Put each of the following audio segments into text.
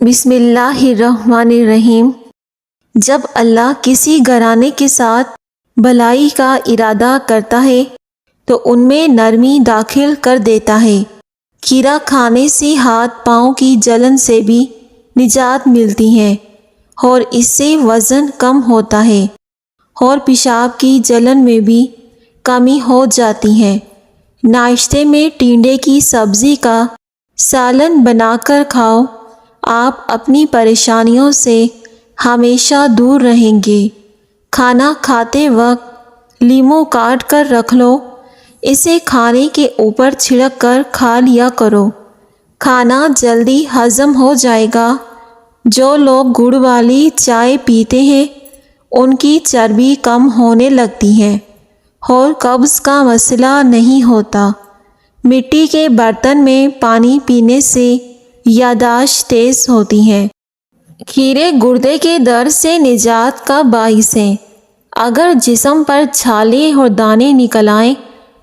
بسم اللہ الرحمن الرحیم۔ جب اللہ کسی گھرانے کے ساتھ بھلائی کا ارادہ کرتا ہے تو ان میں نرمی داخل کر دیتا ہے۔ کھیرا کھانے سے ہاتھ پاؤں کی جلن سے بھی نجات ملتی ہے اور اس سے وزن کم ہوتا ہے اور پیشاب کی جلن میں بھی کمی ہو جاتی ہے۔ ناشتے میں ٹینڈے کی سبزی کا سالن بنا کر کھاؤ، آپ اپنی پریشانیوں سے ہمیشہ دور رہیں گے۔ کھانا کھاتے وقت لیموں کاٹ کر رکھ لو، اسے کھانے کے اوپر چھڑک کر کھا لیا کرو، کھانا جلدی ہضم ہو جائے گا۔ جو لوگ گڑ والی چائے پیتے ہیں ان کی چربی کم ہونے لگتی ہے اور قبض کا مسئلہ نہیں ہوتا۔ مٹی کے برتن میں پانی پینے سے یادداشت تیز ہوتی ہے۔ کھیرے گردے کے درد سے نجات کا باعث ہیں۔ اگر جسم پر چھالے اور دانے نکل آئیں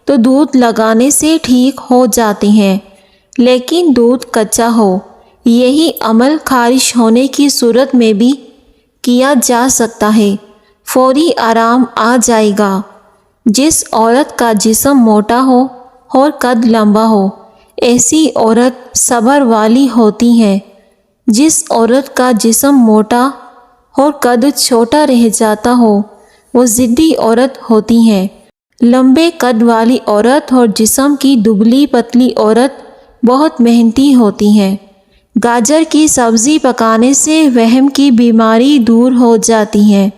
تو دودھ لگانے سے ٹھیک ہو جاتے ہیں، لیکن دودھ کچا ہو، یہی عمل خارش ہونے کی صورت میں بھی کیا جا سکتا ہے، فوری آرام آ جائے گا۔ جس عورت کا جسم موٹا ہو اور قد لمبا ہو، ایسی عورت صبر والی ہوتی ہے۔ جس عورت کا جسم موٹا اور قد چھوٹا رہ جاتا ہو وہ ضدی عورت ہوتی ہے۔ لمبے قد والی عورت اور جسم کی دبلی پتلی عورت بہت محنتی ہوتی ہے۔ گاجر کی سبزی پکانے سے وہم کی بیماری دور ہو جاتی ہے۔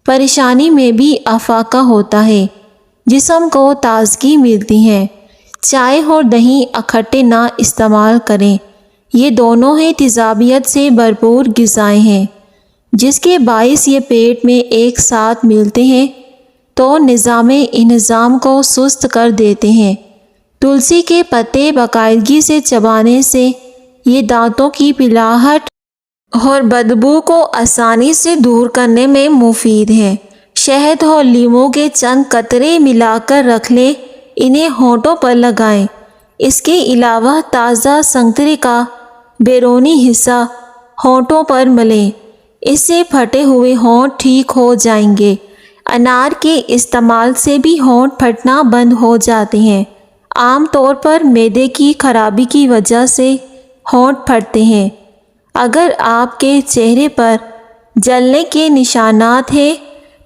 پریشانی میں بھی افاقہ ہوتا ہے، جسم کو تازگی ملتی ہے۔ چائے اور دہی اکٹھے نہ استعمال کریں، یہ دونوں ہی تیزابیت سے بھرپور غذائیں ہیں، جس کے باعث یہ پیٹ میں ایک ساتھ ملتے ہیں تو نظام انہضام کو سست کر دیتے ہیں۔ تلسی کے پتے باقاعدگی سے چبانے سے یہ دانتوں کی پلاہٹ اور بدبو کو آسانی سے دور کرنے میں مفید ہے۔ شہد اور لیموں کے چند قطرے ملا کر رکھ لیں، انہیں ہونٹوں پر لگائیں۔ اس کے علاوہ تازہ سنترے کا بیرونی حصہ ہونٹوں پر ملیں، اس سے پھٹے ہوئے ہونٹ ٹھیک ہو جائیں گے۔ انار کے استعمال سے بھی ہونٹ پھٹنا بند ہو جاتے ہیں۔ عام طور پر معدے کی خرابی کی وجہ سے ہونٹ پھٹتے ہیں۔ اگر آپ کے چہرے پر جلنے کے نشانات ہیں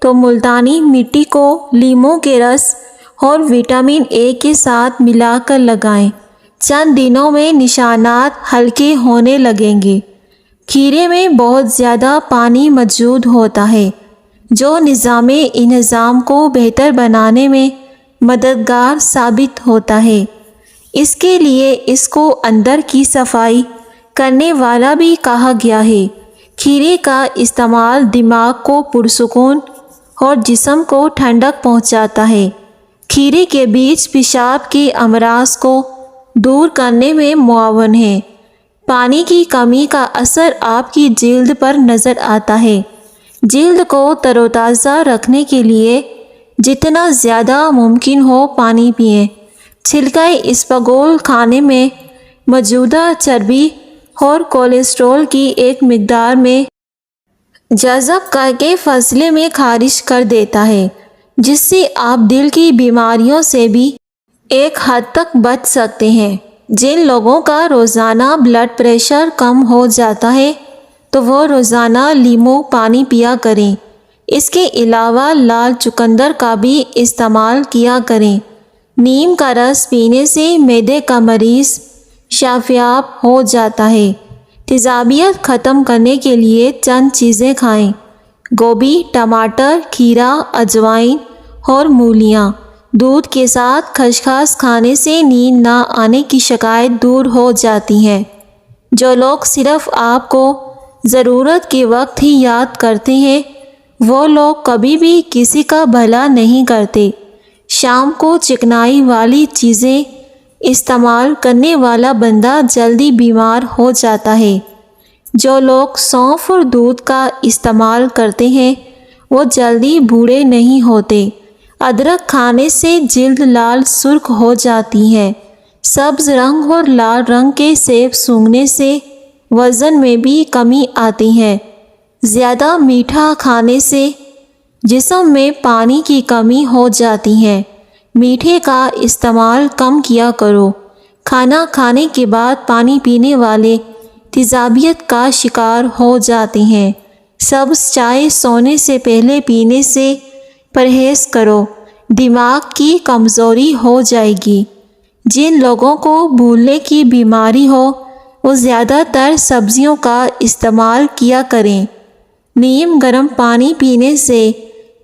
تو ملتانی مٹی کو لیموں کے رس اور وٹامن اے کے ساتھ ملا کر لگائیں، چند دنوں میں نشانات ہلکے ہونے لگیں گے۔ کھیرے میں بہت زیادہ پانی موجود ہوتا ہے جو نظام انہضام کو بہتر بنانے میں مددگار ثابت ہوتا ہے، اس کے لیے اس کو اندر کی صفائی کرنے والا بھی کہا گیا ہے۔ کھیرے کا استعمال دماغ کو پرسکون اور جسم کو ٹھنڈک پہنچاتا ہے۔ کھیرے کے بیج پیشاب کے امراض کو دور کرنے میں معاون ہے۔ پانی کی کمی کا اثر آپ کی جلد پر نظر آتا ہے۔ جلد کو تر و تازہ رکھنے کے لیے جتنا زیادہ ممکن ہو پانی پئیں۔ چھلکا اسپاغول کھانے میں موجودہ چربی اور کولیسٹرول کی ایک مقدار میں جذب کر کے فضلے میں خارج کر دیتا ہے، جس سے آپ دل کی بیماریوں سے بھی ایک حد تک بچ سکتے ہیں۔ جن لوگوں کا روزانہ بلڈ پریشر کم ہو جاتا ہے تو وہ روزانہ لیموں پانی پیا کریں۔ اس کے علاوہ لال چقندر کا بھی استعمال کیا کریں۔ نیم کا رس پینے سے معدے کا مریض شفایاب ہو جاتا ہے۔ تیزابیت ختم کرنے کے لیے چند چیزیں کھائیں: گوبھی، ٹماٹر، کھیرا، اجوائن اور مولیاں۔ دودھ کے ساتھ خسخس کھانے سے نیند نہ آنے کی شکایت دور ہو جاتی ہے۔ جو لوگ صرف آپ کو ضرورت کے وقت ہی یاد کرتے ہیں وہ لوگ کبھی بھی کسی کا بھلا نہیں کرتے۔ شام کو چکنائی والی چیزیں استعمال کرنے والا بندہ جلدی بیمار ہو جاتا ہے۔ جو لوگ سونف اور دودھ کا استعمال کرتے ہیں وہ جلدی بوڑھے نہیں ہوتے۔ ادرک کھانے سے جلد لال سرخ ہو جاتی ہے۔ سبز رنگ اور لال رنگ کے سیب سونگھنے سے وزن میں بھی کمی آتی ہے۔ زیادہ میٹھا کھانے سے جسم میں پانی کی کمی ہو جاتی ہے۔ میٹھے کا استعمال کم کیا کرو۔ کھانا کھانے کے بعد پانی پینے والے تیزابیت کا شکار ہو جاتے ہیں۔ سبز چائے سونے سے پہلے پینے سے پرہیز کرو، دماغ کی کمزوری ہو جائے گی۔ جن لوگوں کو بھولنے کی بیماری ہو وہ زیادہ تر سبزیوں کا استعمال کیا کریں۔ نیم گرم پانی پینے سے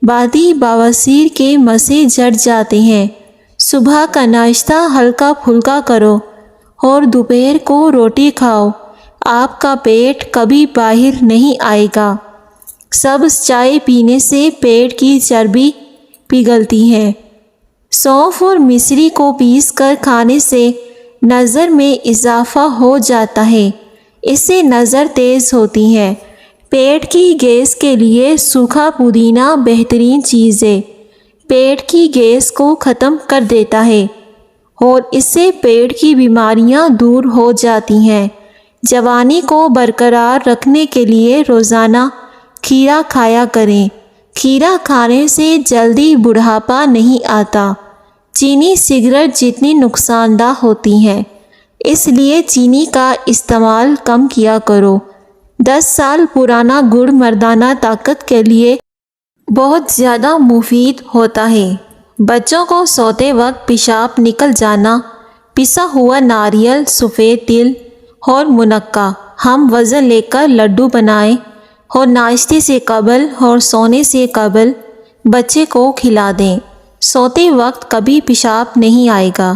بعدی بواسیر کے مسئلے جڑ جاتے ہیں۔ صبح کا ناشتہ ہلکا پھلکا کرو اور دوپہر کو روٹی کھاؤ، آپ کا پیٹ کبھی باہر نہیں آئے گا۔ سبز چائے پینے سے پیٹ کی چربی پگھلتی ہے۔ سونف اور مصری کو پیس کر کھانے سے نظر میں اضافہ ہو جاتا ہے، اس سے نظر تیز ہوتی ہے۔ پیٹ کی گیس کے لیے سوکھا پودینہ بہترین چیز ہے، پیٹ کی گیس کو ختم کر دیتا ہے اور اس سے پیٹ کی بیماریاں دور ہو جاتی ہیں۔ جوانی کو برقرار رکھنے کے لیے روزانہ کھیرا کھایا کریں۔ کھیرا کھانے سے جلدی بڑھاپا نہیں آتا۔ چینی سگریٹ جتنی نقصان دہ ہوتی ہے، اس لیے چینی کا استعمال کم کیا کرو۔ 10 سال پرانا گڑ مردانہ طاقت کے لیے بہت زیادہ مفید ہوتا ہے۔ بچوں کو سوتے وقت پیشاب نکل جانا، پسا ہوا ناریل، سفید تل اور منقع ہم وزن لے کر لڈو بنائیں اور ناشتے سے قبل اور سونے سے قبل بچے کو کھلا دیں۔ سوتے وقت کبھی پیشاب نہیں آئے گا۔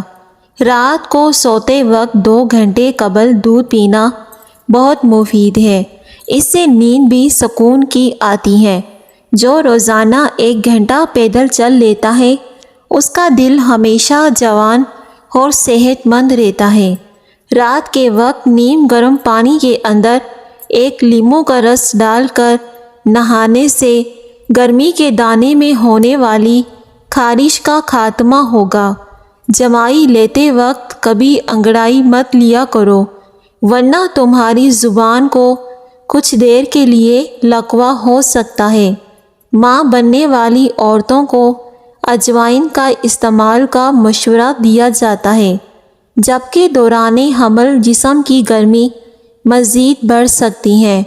رات کو سوتے وقت 2 گھنٹے قبل دودھ پینا بہت مفید ہے، اس سے نیند بھی سکون کی آتی ہے۔ جو روزانہ 1 گھنٹہ پیدل چل لیتا ہے اس کا دل ہمیشہ جوان اور صحت مند رہتا ہے۔ رات کے وقت نیم گرم پانی کے اندر 1 لیموں کا رس ڈال کر نہانے سے گرمی کے دانے میں ہونے والی خارش کا خاتمہ ہوگا۔ جمائی لیتے وقت کبھی انگڑائی مت لیا کرو، ورنہ تمہاری زبان کو کچھ دیر کے لیے لکوہ ہو سکتا ہے۔ ماں بننے والی عورتوں کو اجوائن کا استعمال کا مشورہ دیا جاتا ہے، جبکہ دوران حمل جسم کی گرمی مزید بڑھ سکتی ہے۔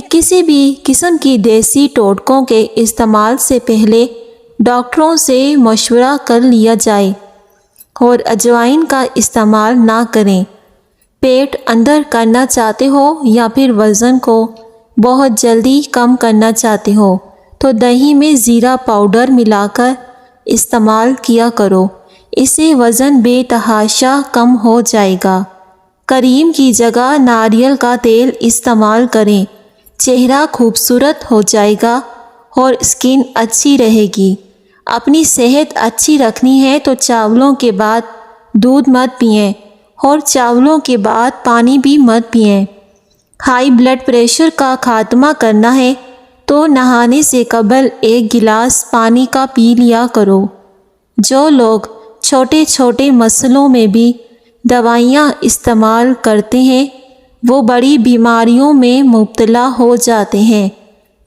کسی بھی قسم کی دیسی ٹوٹکوں کے استعمال سے پہلے ڈاکٹروں سے مشورہ کر لیا جائے اور اجوائن کا استعمال نہ کریں۔ پیٹ اندر کرنا چاہتے ہو یا پھر وزن کو بہت جلدی کم کرنا چاہتے ہو تو دہی میں زیرہ پاؤڈر ملا کر استعمال کیا کرو، اس سے وزن بے تحاشا کم ہو جائے گا۔ کریم کی جگہ ناریل کا تیل استعمال کریں، چہرہ خوبصورت ہو جائے گا اور اسکن اچھی رہے گی۔ اپنی صحت اچھی رکھنی ہے تو چاولوں کے بعد دودھ مت پئیں اور چاولوں کے بعد پانی بھی مت پئیں۔ ہائی بلڈ پریشر کا خاتمہ کرنا ہے تو نہانے سے قبل 1 گلاس پانی کا پی لیا کرو۔ جو لوگ چھوٹے چھوٹے مسئلوں میں بھی دوائیاں استعمال کرتے ہیں وہ بڑی بیماریوں میں مبتلا ہو جاتے ہیں۔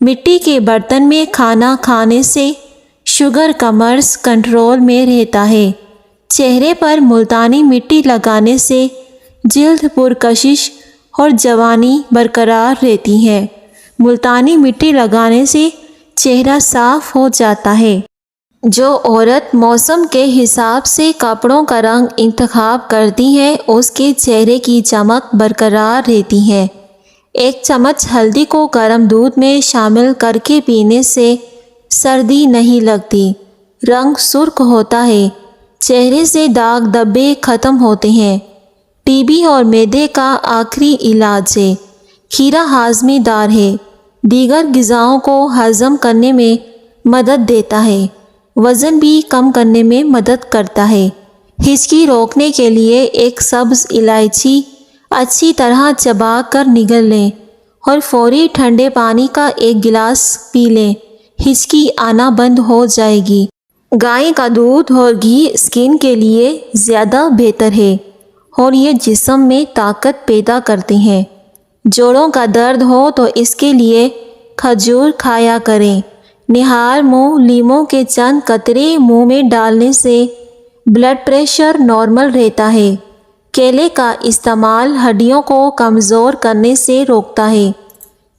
مٹی کے برتن میں کھانا کھانے سے شوگر کا مرض کنٹرول میں رہتا ہے۔ چہرے پر ملتانی مٹی لگانے سے جلد پرکشش اور جوانی برقرار رہتی ہے۔ ملتانی مٹی لگانے سے چہرہ صاف ہو جاتا ہے۔ جو عورت موسم کے حساب سے کپڑوں کا رنگ انتخاب کرتی ہے اس کے چہرے کی چمک برقرار رہتی ہے۔ 1 چمچ ہلدی کو گرم دودھ میں شامل کر کے پینے سے سردی نہیں لگتی، رنگ سرخ ہوتا ہے، چہرے سے داغ دھبے ختم ہوتے ہیں۔ ٹی بی اور معدے کا آخری علاج ہے۔ کھیرا ہاضمے دار ہے، دیگر غذاؤں کو ہضم کرنے میں مدد دیتا ہے، وزن بھی کم کرنے میں مدد کرتا ہے۔ ہچکی روکنے کے لیے 1 سبز الائچی اچھی طرح چبا کر نگل لیں اور فوری ٹھنڈے پانی کا 1 گلاس پی لیں، ہچکی آنا بند ہو جائے گی۔ گائے کا دودھ اور گھی اسکن کے لیے زیادہ بہتر ہے اور یہ جسم میں طاقت پیدا کرتے ہیں۔ جوڑوں کا درد ہو تو اس کے لیے کھجور کھایا کریں۔ نہار منہ لیموں کے چند قطرے منہ میں ڈالنے سے بلڈ پریشر نارمل رہتا ہے۔ کیلے کا استعمال ہڈیوں کو کمزور کرنے سے روکتا ہے۔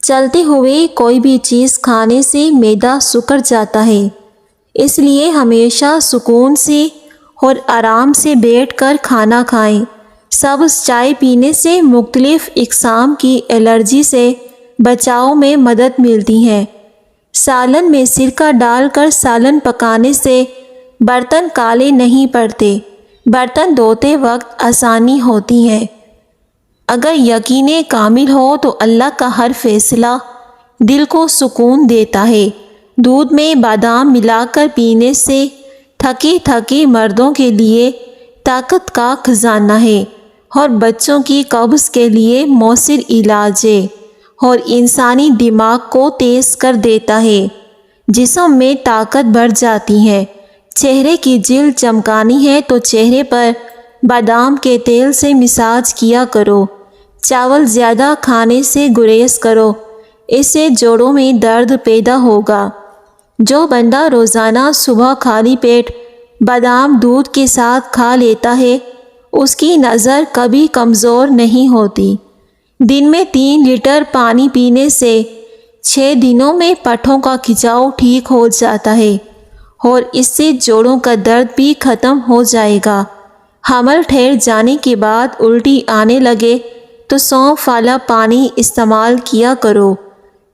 چلتے ہوئے کوئی بھی چیز کھانے سے معدہ سکڑ جاتا ہے، اس لیے ہمیشہ سکون سے اور آرام سے بیٹھ کر کھانا کھائیں۔ سبز چائے پینے سے مختلف اقسام کی الرجی سے بچاؤ میں مدد ملتی ہے۔ سالن میں سرکہ ڈال کر سالن پکانے سے برتن کالے نہیں پڑتے، برتن دھوتے وقت آسانی ہوتی ہے۔ اگر یقین کامل ہو تو اللہ کا ہر فیصلہ دل کو سکون دیتا ہے۔ دودھ میں بادام ملا کر پینے سے تھکے تھکے مردوں کے لیے طاقت کا خزانہ ہے اور بچوں کی قبض کے لیے مؤثر علاج ہے، اور انسانی دماغ کو تیز کر دیتا ہے۔ جسم میں طاقت بڑھ جاتی ہے۔ چہرے کی جلد چمکانی ہے تو چہرے پر بادام کے تیل سے مساج کیا کرو۔ چاول زیادہ کھانے سے گریز کرو، اس سے جوڑوں میں درد پیدا ہوگا۔ جو بندہ روزانہ صبح خالی پیٹ بادام دودھ کے ساتھ کھا لیتا ہے، اس کی نظر کبھی کمزور نہیں ہوتی۔ دن میں 3 لیٹر پانی پینے سے 6 دنوں میں پٹھوں کا کھچاؤ ٹھیک ہو جاتا ہے، اور اس سے جوڑوں کا درد بھی ختم ہو جائے گا۔ حمل ٹھہر جانے کے بعد الٹی آنے لگے تو سونف والا پانی استعمال کیا کرو۔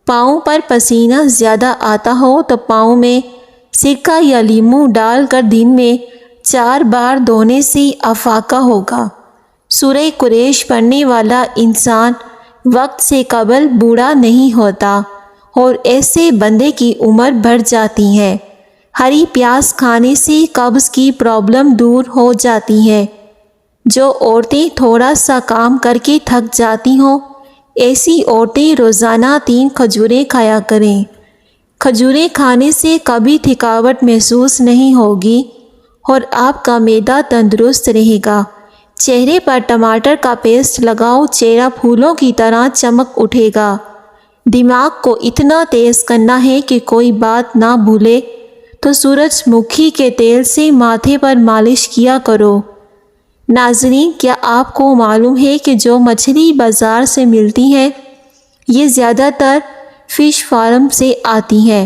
پاؤں پر پسینہ زیادہ آتا ہو تو پاؤں میں سرکہ یا لیموں ڈال کر دن میں 4 بار دھونے سے افاقہ ہوگا۔ سورہ قریش پڑھنے والا انسان وقت سے قبل بوڑھا نہیں ہوتا، اور ایسے بندے کی عمر بڑھ جاتی ہے۔ ہری پیاز کھانے سے قبض کی پرابلم دور ہو جاتی ہے۔ جو عورتیں تھوڑا سا کام کر کے تھک جاتی ہوں، ایسی عورتیں روزانہ 3 کھجوریں کھایا کریں۔ کھجوریں کھانے سے کبھی تھکاوٹ محسوس نہیں ہوگی اور آپ کا معدہ تندرست رہے گا۔ چہرے پر ٹماٹر کا پیسٹ لگاؤ، چہرہ پھولوں کی طرح چمک اٹھے گا۔ دماغ کو اتنا تیز کرنا ہے کہ کوئی بات نہ بھولے تو سورج مکھی کے تیل سے ماتھے پر مالش کیا کرو۔ ناظرین، کیا آپ کو معلوم ہے کہ جو مچھلی بازار سے ملتی ہے، یہ زیادہ تر فش فارم سے آتی ہے،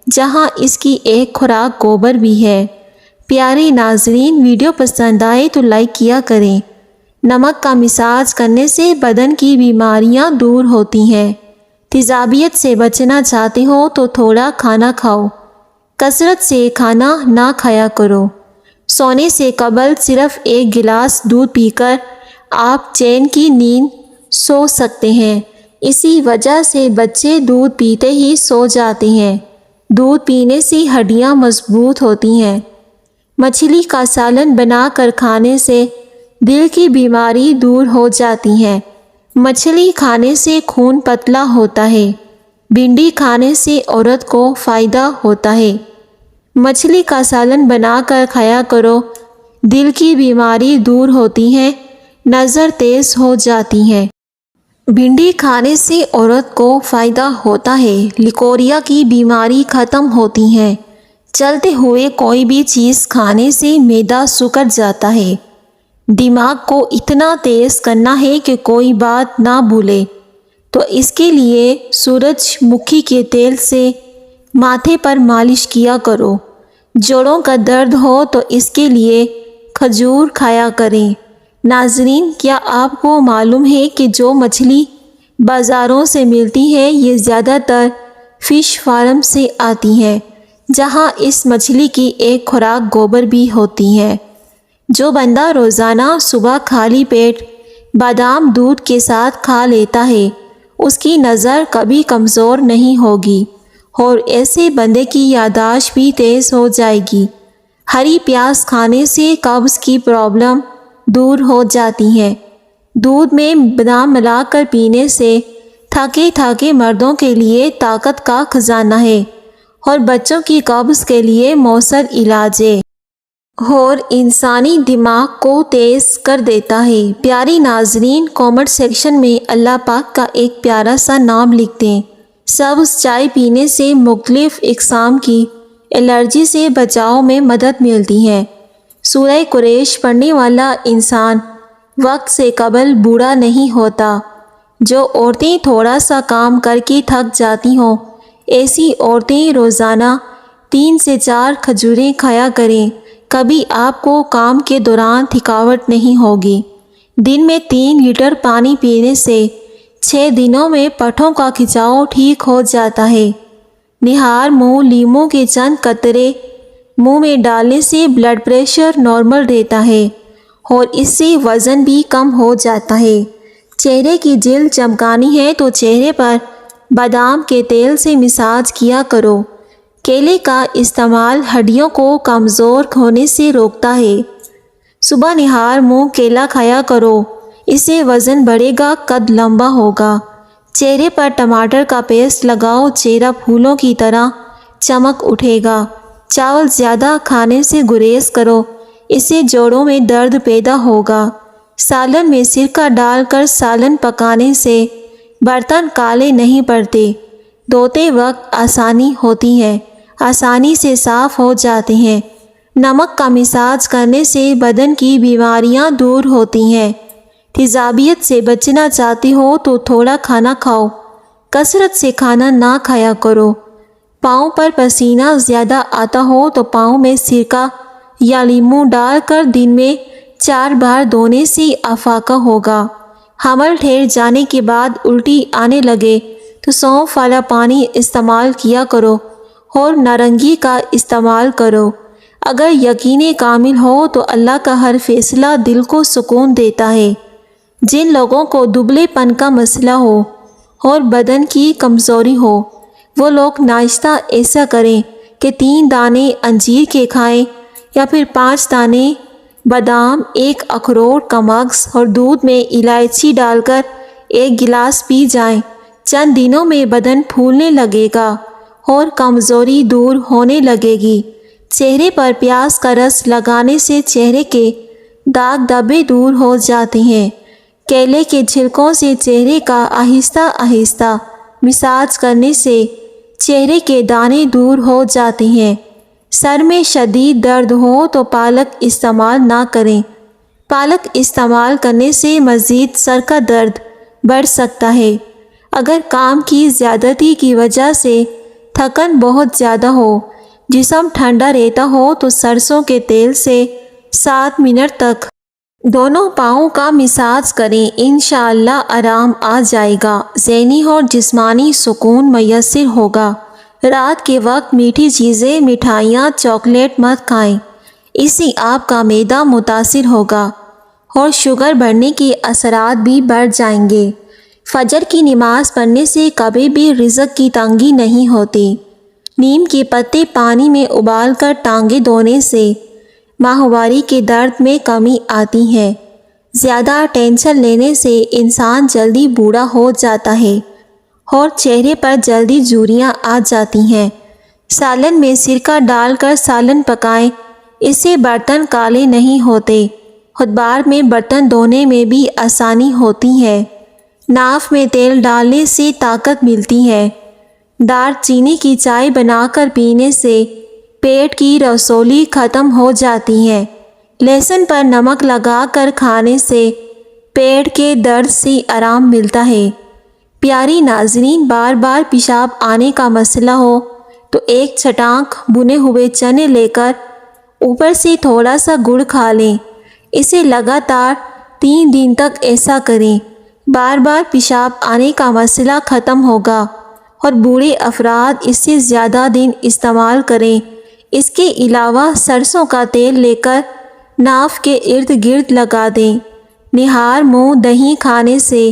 جہاں اس کی ایک خوراک گوبر بھی ہے۔ پیارے ناظرین، ویڈیو پسند آئے تو لائک کیا کریں۔ نمک کا مساج کرنے سے بدن کی بیماریاں دور ہوتی ہیں۔ تیزابیت سے بچنا چاہتے ہو تو تھوڑا کھانا کھاؤ، کثرت سے کھانا نہ کھایا کرو۔ سونے سے قبل صرف 1 گلاس دودھ پی کر آپ چین کی نیند سو سکتے ہیں۔ اسی وجہ سے بچے دودھ پیتے ہی سو جاتے ہیں۔ دودھ پینے سے ہڈیاں مضبوط ہوتی ہیں۔ مچھلی کا سالن بنا کر کھانے سے دل کی بیماری دور ہو جاتی ہے۔ مچھلی کھانے سے خون پتلا ہوتا ہے۔ بھنڈی کھانے سے عورت کو فائدہ ہوتا ہے۔ مچھلی کا سالن بنا کر کھایا کرو، دل کی بیماری دور ہوتی ہے، نظر تیز ہو جاتی ہے۔ بھنڈی کھانے سے عورت کو فائدہ ہوتا ہے، لیکوریا کی بیماری ختم ہوتی ہے۔ چلتے ہوئے کوئی بھی چیز کھانے سے معدہ سکڑ جاتا ہے۔ دماغ کو اتنا تیز کرنا ہے کہ کوئی بات نہ بھولے تو اس کے لیے سورج مکھی کے تیل سے ماتھے پر مالش کیا کرو۔ جوڑوں کا درد ہو تو اس کے لیے کھجور کھایا کریں۔ ناظرین، کیا آپ کو معلوم ہے کہ جو مچھلی بازاروں سے ملتی ہے، یہ زیادہ تر فش فارم سے آتی ہے، جہاں اس مچھلی کی ایک خوراک گوبر بھی ہوتی ہے۔ جو بندہ روزانہ صبح خالی پیٹ بادام دودھ کے ساتھ کھا لیتا ہے، اس کی نظر کبھی کمزور نہیں ہوگی، اور ایسے بندے کی یادداشت بھی تیز ہو جائے گی۔ ہری پیاز کھانے سے قبض کی پرابلم دور ہو جاتی ہے۔ دودھ میں بادام ملا کر پینے سے تھکے تھکے مردوں کے لیے طاقت کا خزانہ ہے، اور بچوں کی قبض کے لیے مؤثر علاج ہے۔ اور انسانی دماغ کو تیز کر دیتا ہے۔ پیاری ناظرین، کامنٹ سیکشن میں اللہ پاک کا ایک پیارا سا نام لکھ دیں۔ سبز چائے پینے سے مختلف اقسام کی الرجی سے بچاؤ میں مدد ملتی ہے۔ سورہ قریش پڑھنے والا انسان وقت سے قبل بوڑھا نہیں ہوتا۔ جو عورتیں تھوڑا سا کام کر کے تھک جاتی ہوں، ایسی عورتیں روزانہ 3 سے 4 کھجوریں کھایا کریں۔ کبھی آپ کو کام کے دوران تھکاوٹ نہیں ہوگی۔ دن میں 3 لیٹر پانی پینے سے 6 دنوں میں پٹھوں کا کھچاؤ ٹھیک ہو جاتا ہے۔ نہار منہ لیموں کے چند قطرے منہ میں ڈالنے سے بلڈ پریشر نارمل رہتا ہے اور اس سے وزن بھی کم ہو جاتا ہے۔ چہرے کی جلد چمکانی ہے تو چہرے پر بادام کے تیل سے مساج کیا کرو۔ کیلے کا استعمال ہڈیوں کو کمزور ہونے سے روکتا ہے۔ صبح نہار منہ کیلا کھایا کرو، اس سے وزن بڑھے گا، قد لمبا ہوگا۔ چہرے پر ٹماٹر کا پیسٹ لگاؤ، چہرہ پھولوں کی طرح چمک اٹھے گا۔ چاول زیادہ کھانے سے گریز کرو، اس سے جوڑوں میں درد پیدا ہوگا۔ سالن میں سرکہ ڈال کر سالن پکانے سے برتن کالے نہیں پڑتے، دھوتے وقت آسانی ہوتی ہے، آسانی سے صاف ہو جاتے ہیں۔ نمک کا مساج کرنے سے بدن کی بیماریاں دور ہوتی ہیں۔ تیزابیت سے بچنا چاہتے ہو تو تھوڑا کھانا کھاؤ، کثرت سے کھانا نہ کھایا کرو۔ پاؤں پر پسینہ زیادہ آتا ہو تو پاؤں میں سرکہ یا لیموں ڈال کر دن میں 4 بار دھونے سے افاقہ ہوگا۔ حمل ٹھہر جانے کے بعد الٹی آنے لگے تو سونف والا پانی استعمال کیا کرو اور نارنگی کا استعمال کرو۔ اگر یقین کامل ہو تو اللہ کا ہر فیصلہ دل کو سکون دیتا ہے۔ جن لوگوں کو دبلے پن کا مسئلہ ہو اور بدن کی کمزوری ہو، وہ لوگ ناشتہ ایسا کریں کہ 3 دانے انجیر کے کھائیں یا پھر 5 دانے بادام، 1 اخروٹ کا مغز اور دودھ میں الائچی ڈال کر 1 گلاس پی جائیں۔ چند دنوں میں بدن پھولنے لگے گا اور کمزوری دور ہونے لگے گی۔ چہرے پر پیاز کا رس لگانے سے چہرے کے داغ دھبے دور ہو جاتے ہیں۔ کیلے کے چھلکوں سے چہرے کا آہستہ آہستہ مساج کرنے سے چہرے کے دانے دور ہو جاتے ہیں۔ سر میں شدید درد ہو تو پالک استعمال نہ کریں۔ پالک استعمال کرنے سے مزید سر کا درد بڑھ سکتا ہے۔ اگر کام کی زیادتی کی وجہ سے تھکن بہت زیادہ ہو، جسم ٹھنڈا رہتا ہو تو سرسوں کے تیل سے 7 منٹ تک دونوں پاؤں کا مساج کریں، انشاءاللہ آرام آ جائے گا، ذہنی اور جسمانی سکون میسر ہوگا۔ رات کے وقت میٹھی چیزیں، مٹھائیاں، چاکلیٹ مت کھائیں، اس سے آپ کا معدہ متاثر ہوگا اور شوگر بڑھنے کے اثرات بھی بڑھ جائیں گے۔ فجر کی نماز پڑھنے سے کبھی بھی رزق کی تنگی نہیں ہوتی۔ نیم کے پتے پانی میں ابال کر ٹانگیں دھونے سے ماہواری کے درد میں کمی آتی ہے۔ زیادہ ٹینشن لینے سے انسان جلدی بوڑھا ہو جاتا ہے اور چہرے پر جلدی جھریاں آ جاتی ہیں۔ سالن میں سرکہ ڈال کر سالن پکائیں، اس سے برتن کالے نہیں ہوتے۔ خود بار میں برتن دھونے میں بھی آسانی ہوتی ہے۔ ناف میں تیل ڈالنے سے طاقت ملتی ہے۔ دار چینی کی چائے بنا کر پینے سے پیٹ کی رسولی ختم ہو جاتی ہے۔ لہسن پر نمک لگا کر کھانے سے پیٹ کے درد سے آرام ملتا ہے۔ پیاری ناظرین، بار بار پیشاب آنے کا مسئلہ ہو تو 1 چٹانک بنے ہوئے چنے لے کر اوپر سے تھوڑا سا گڑ کھا لیں۔ اسے لگاتار 3 دن تک ایسا کریں، بار بار پیشاب آنے کا مسئلہ ختم ہوگا اور بوڑھے افراد اس سے زیادہ دن استعمال کریں۔ اس کے علاوہ سرسوں کا تیل لے کر ناف کے ارد گرد لگا دیں۔ نہار منہ دہی کھانے سے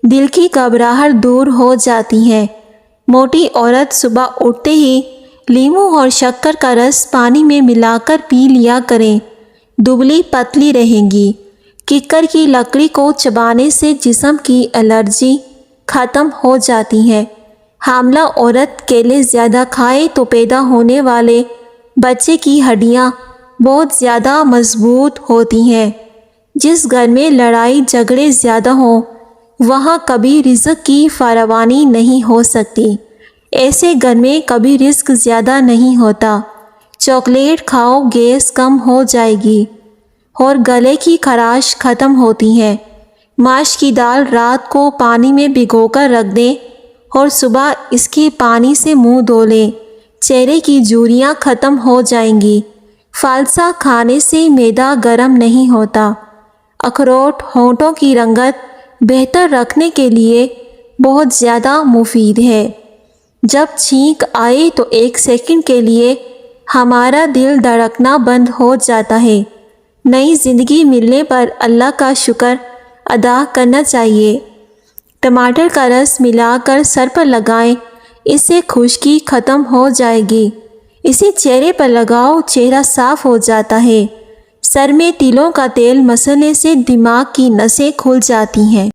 دل کی گھبراہٹ دور ہو جاتی ہے۔ موٹی عورت صبح اٹھتے ہی لیموں اور شکر کا رس پانی میں ملا کر پی لیا کریں، دبلی پتلی رہیں گی۔ ککر کی لکڑی کو چبانے سے جسم کی الرجی ختم ہو جاتی ہے۔ حاملہ عورت کیلے زیادہ کھائے تو پیدا ہونے والے بچے کی ہڈیاں بہت زیادہ مضبوط ہوتی ہیں۔ جس گھر میں لڑائی جھگڑے زیادہ ہوں وہاں کبھی رزق کی فراوانی نہیں ہو سکتی۔ ایسے گھر میں کبھی رزق زیادہ نہیں ہوتا۔ چاکلیٹ کھاؤ گیس کم ہو جائے گی اور گلے کی خراش ختم ہوتی ہے۔ ماش کی دال رات کو پانی میں بھگو کر رکھ دیں اور صبح اس کے پانی سے منہ دھو لیں، چہرے کی جھریاں ختم ہو جائیں گی۔ فالسا کھانے سے معدہ گرم نہیں ہوتا۔ اخروٹ ہونٹوں کی رنگت بہتر رکھنے کے لیے بہت زیادہ مفید ہے۔ جب چھینک آئے تو 1 سیکنڈ کے لیے ہمارا دل دھڑکنا بند ہو جاتا ہے۔ نئی زندگی ملنے پر اللہ کا شکر ادا کرنا چاہیے۔ ٹماٹر کا رس ملا کر سر پر لگائیں، اس سے خشکی ختم ہو جائے گی۔ اسے چہرے پر لگاؤ، چہرہ صاف ہو جاتا ہے۔ سر میں تلوں کا تیل مسلنے سے دماغ کی نسیں کھل جاتی ہیں۔